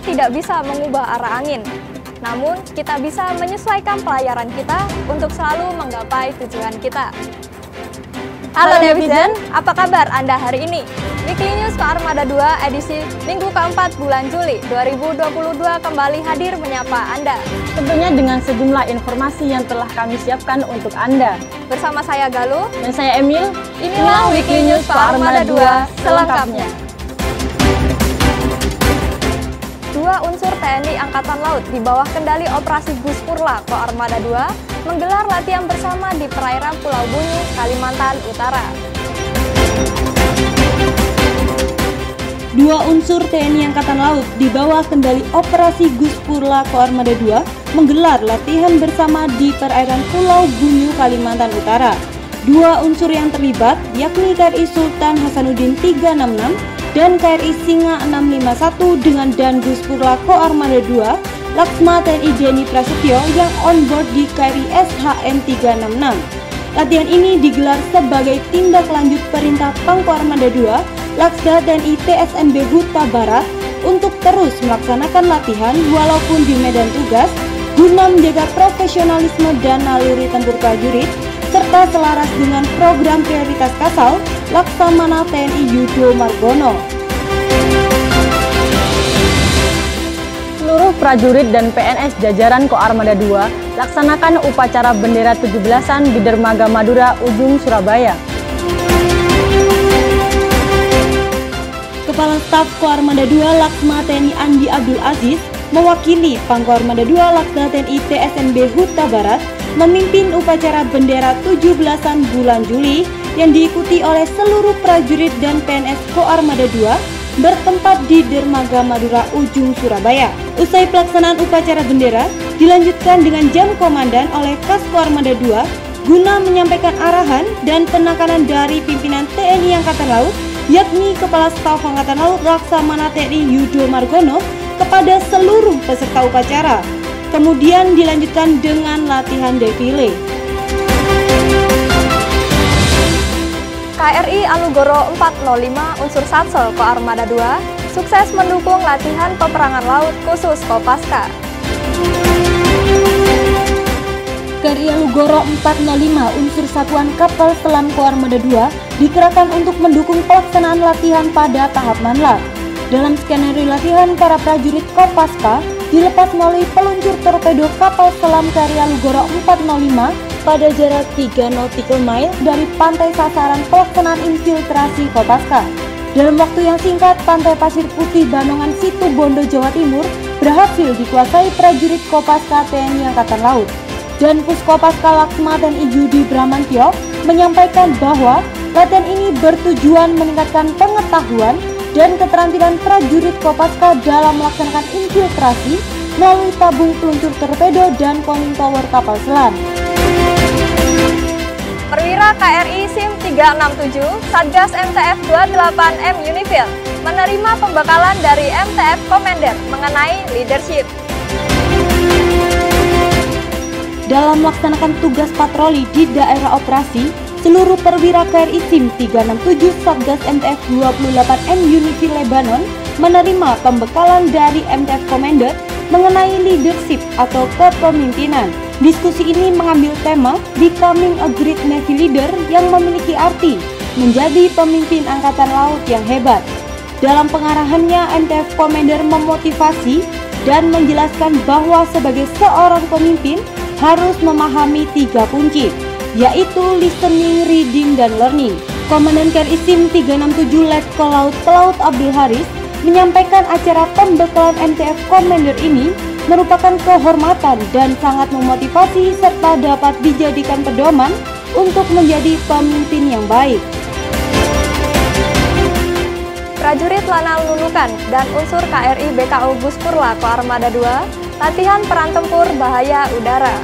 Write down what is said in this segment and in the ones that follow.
kita tidak bisa mengubah arah angin. Namun, kita bisa menyesuaikan pelayaran kita untuk selalu menggapai tujuan kita. Halo Netizen, apa kabar Anda hari ini? Weekly News Koarmada 2 edisi Minggu keempat bulan Juli 2022 kembali hadir menyapa Anda. Tentunya dengan sejumlah informasi yang telah kami siapkan untuk Anda. Bersama saya Galuh Dan saya Emil, inilah Weekly News Koarmada 2 selengkapnya. Dua unsur TNI Angkatan Laut di bawah kendali Operasi Guspurla Koarmada 2 menggelar latihan bersama di perairan Pulau Bunyu, Kalimantan Utara. Dua unsur TNI Angkatan Laut di bawah kendali Operasi Guspurla Koarmada 2 menggelar latihan bersama di perairan Pulau Bunyu, Kalimantan Utara. Dua unsur yang terlibat yakni KRI Sultan Hasanuddin 366 dan KRI Singa 651 dengan Dan Guspurla Koarmada 2 Laksma TNI Denny Prasetyo yang on board di KRI SHN 366. Latihan ini digelar sebagai tindak lanjut perintah Pangkoarmada 2 Laksda TNI TSNB Huta Barat untuk terus melaksanakan latihan walaupun di medan tugas guna menjaga profesionalisme dan naluri tempur prajurit serta selaras dengan program prioritas Kasal Laksamana TNI Yudo Margono. seluruh prajurit dan PNS jajaran Koarmada 2 laksanakan upacara bendera 17-an di Dermaga Madura, Ujung, Surabaya. Kepala Staf Koarmada 2 Laksma TNI Andi Abdul Aziz mewakili Pangkoarmada 2 Laksda TNI TSNB Huta Barat memimpin upacara bendera 17-an bulan Juli yang diikuti oleh seluruh prajurit dan PNS Koarmada 2 bertempat di Dermaga Madura, Ujung, Surabaya. Usai pelaksanaan upacara bendera dilanjutkan dengan jam komandan oleh Kas Koarmada 2 guna menyampaikan arahan dan penekanan dari pimpinan TNI Angkatan Laut yakni Kepala Staf Angkatan Laut Laksamana TNI Yudo Margono kepada seluruh peserta upacara. Kemudian dilanjutkan dengan latihan defile. KRI Alugoro 405 unsur Satsel Koarmada 2 sukses mendukung latihan peperangan laut khusus Kopaska. KRI Alugoro 405 unsur Satuan Kapal Selam Koarmada 2 dikerahkan untuk mendukung pelaksanaan latihan pada tahap manlap. Dalam skenario latihan, para prajurit Kopaska dilepas melalui peluncur torpedo kapal selam KRI Alugoro 405 pada jarak 3 nautical mile dari pantai sasaran pelaksanaan infiltrasi Kopaska. Dalam waktu yang singkat, pantai Pasir Putih Banongan Situ Bondo, Jawa Timur berhasil dikuasai prajurit Kopaska TNI Angkatan Laut. Dan Puskopaska Laksma TNI Yudi Bramantyo menyampaikan bahwa latihan ini bertujuan meningkatkan pengetahuan dan keterampilan prajurit Kopaska dalam melaksanakan infiltrasi melalui tabung peluncur torpedo dan conning tower kapal selam. Perwira KRI SIM 367 Satgas MTF 28M Unifil menerima pembekalan dari MTF Commander mengenai leadership. Dalam melaksanakan tugas patroli di daerah operasi, seluruh perwira KRI SIM 367 Satgas MTF 28M Unifil Lebanon menerima pembekalan dari MTF Commander mengenai leadership atau kepemimpinan. Diskusi ini mengambil tema Becoming a Great Navy Leader yang memiliki arti menjadi pemimpin angkatan laut yang hebat. Dalam pengarahannya, MTF Commander memotivasi dan menjelaskan bahwa sebagai seorang pemimpin harus memahami 3 kunci, yaitu listening, reading, dan learning. Komandan KRI SIM 367 Letkol Laut Pelaut Abdul Haris menyampaikan acara pembekalan MTF Commander ini merupakan kehormatan dan sangat memotivasi serta dapat dijadikan pedoman untuk menjadi pemimpin yang baik. Prajurit Lanal Nunukan dan unsur KRI BKU Guspurla Koarmada 2 latihan peran tempur bahaya udara.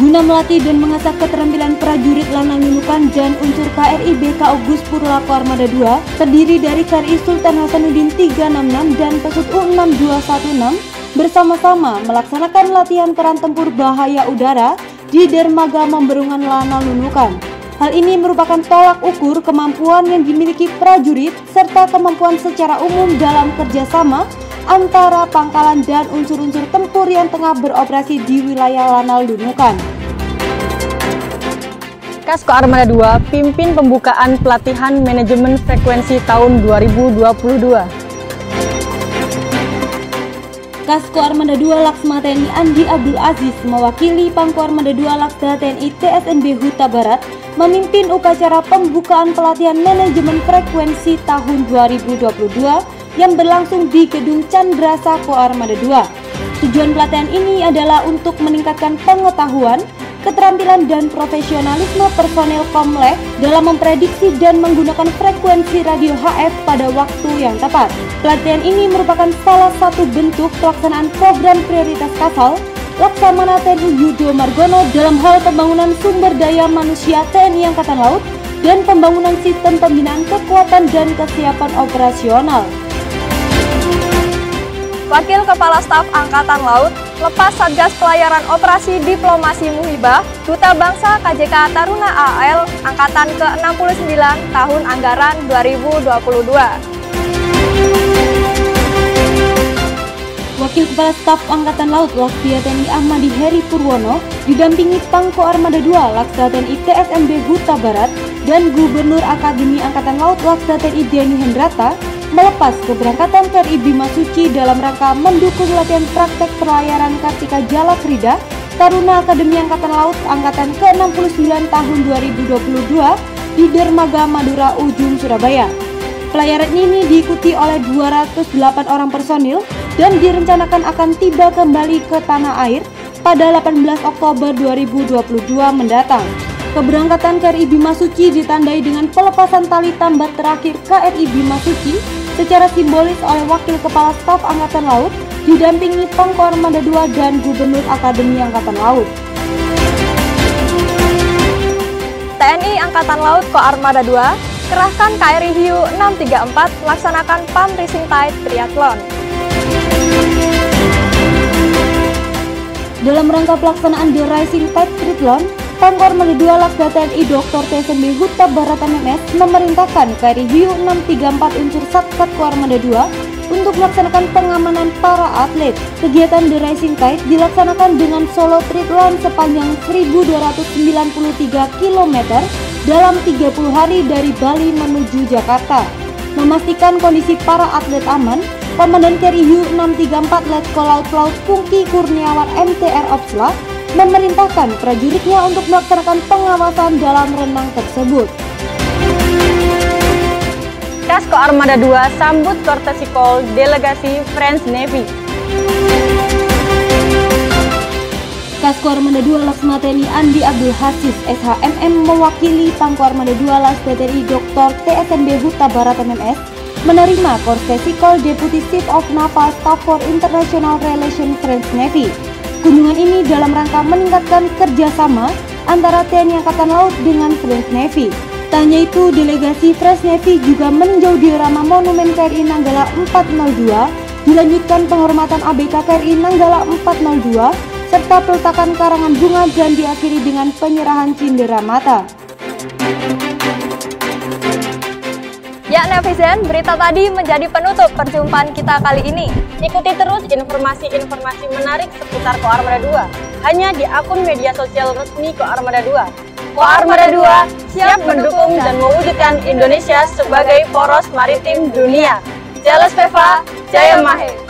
Guna melatih dan mengasah keterampilan prajurit Lanal Nunukan dan unsur KRI BKU Guspurla Koarmada 2 terdiri dari KRI Sultan Hasanuddin 366 dan Pesut U6216 bersama-sama melaksanakan latihan peran tempur bahaya udara di Dermaga Memberungan Lanal Nunukan. Hal ini merupakan tolak ukur kemampuan yang dimiliki prajurit serta kemampuan secara umum dalam kerjasama antara pangkalan dan unsur-unsur tempur yang tengah beroperasi di wilayah Lanal Nunukan. Kasko Armada 2 pimpin pembukaan pelatihan manajemen frekuensi tahun 2022. Kasko Armada 2 Laksma TNI Andi Abdul Aziz mewakili Pangko Armada 2 Laksda TNI TSNB Huta Barat memimpin upacara pembukaan pelatihan manajemen frekuensi tahun 2022 yang berlangsung di Gedung Candrasa Ko Armada 2. Tujuan pelatihan ini adalah untuk meningkatkan pengetahuan, keterampilan dan profesionalisme personel Komlek dalam memprediksi dan menggunakan frekuensi radio HF pada waktu yang tepat. Pelatihan ini merupakan salah satu bentuk pelaksanaan program prioritas Kasal Laksamana TNI Yudo Margono dalam hal pembangunan sumber daya manusia TNI Angkatan Laut dan pembangunan sistem pembinaan kekuatan dan kesiapan operasional. Wakil Kepala Staf Angkatan Laut, Lepas Satgas Pelayaran Operasi Diplomasi Muhibah, Duta Bangsa KJK Taruna AL, Angkatan ke-69 tahun anggaran 2022. Wakil Kepala Staf Angkatan Laut Laksdia TNI Ahmadi Heri Purwono didampingi Pangko Armada 2 Laksda TNI TSNB Huta Barat dan Gubernur Akademi Angkatan Laut Laksda TNI Denny Hendrata melepas keberangkatan KRI Bima Suci dalam rangka mendukung latihan praktek pelayaran Kartika Jala Krida Taruna Akademi Angkatan Laut Angkatan ke-69 tahun 2022 di Dermaga Madura Ujung Surabaya. Pelayaran ini diikuti oleh 208 orang personil dan direncanakan akan tiba kembali ke tanah air pada 18 Oktober 2022 mendatang. Keberangkatan KRI Bima Suci ditandai dengan pelepasan tali tambat terakhir KRI Bima Suci secara simbolis oleh Wakil Kepala Staf Angkatan Laut didampingi Pangko Armada 2 dan Gubernur Akademi Angkatan Laut. TNI Angkatan Laut Ko Armada 2 kerahkan KRI Hiu 634 laksanakan Pump Racing Tide Triathlon. Dalam rangka pelaksanaan The Rising Tide Triathlon, Pangko Armada 2 Laksda TNI Dr. TSNB Huta Barat MMS memerintahkan KRI Hiu 634 unsur Satkat Ko Armada 2 untuk melaksanakan pengamanan para atlet. Kegiatan The Rising Tide dilaksanakan dengan solo triathlon sepanjang 1.293 km dalam 30 hari dari Bali menuju Jakarta. Memastikan kondisi para atlet aman, Komandan KRI Hiu 634 Letko Laut Pungki Kurniawan MTR Opsla memerintahkan prajuritnya untuk melaksanakan pengawasan dalam renang tersebut. Kasko Armada 2 sambut courtesy call delegasi French Navy. Kasko Armada 2 Laksma TNI Andi Abdul Aziz SHMM mewakili Pangko Armada 2 Laksda TNI Dr. TSNB Huta Barat MMS menerima courtesy call Deputy Chief of Naval Staff for International Relations French Navy. Kunjungan ini dalam rangka meningkatkan kerjasama antara TNI Angkatan Laut dengan French Navy. Tak hanya itu, delegasi French Navy juga meninjau diorama Monumen KRI Nanggala 402, dilanjutkan penghormatan ABK KRI Nanggala 402, serta peletakan karangan bunga dan diakhiri dengan penyerahan cindera mata. Ya netizen, berita tadi menjadi penutup perjumpaan kita kali ini. Ikuti terus informasi-informasi menarik seputar Ko Armada 2 hanya di akun media sosial resmi Ko Armada 2. Ko Armada 2 siap mendukung dan mewujudkan Indonesia sebagai poros maritim dunia. Jales Peva, Jaya Mahe.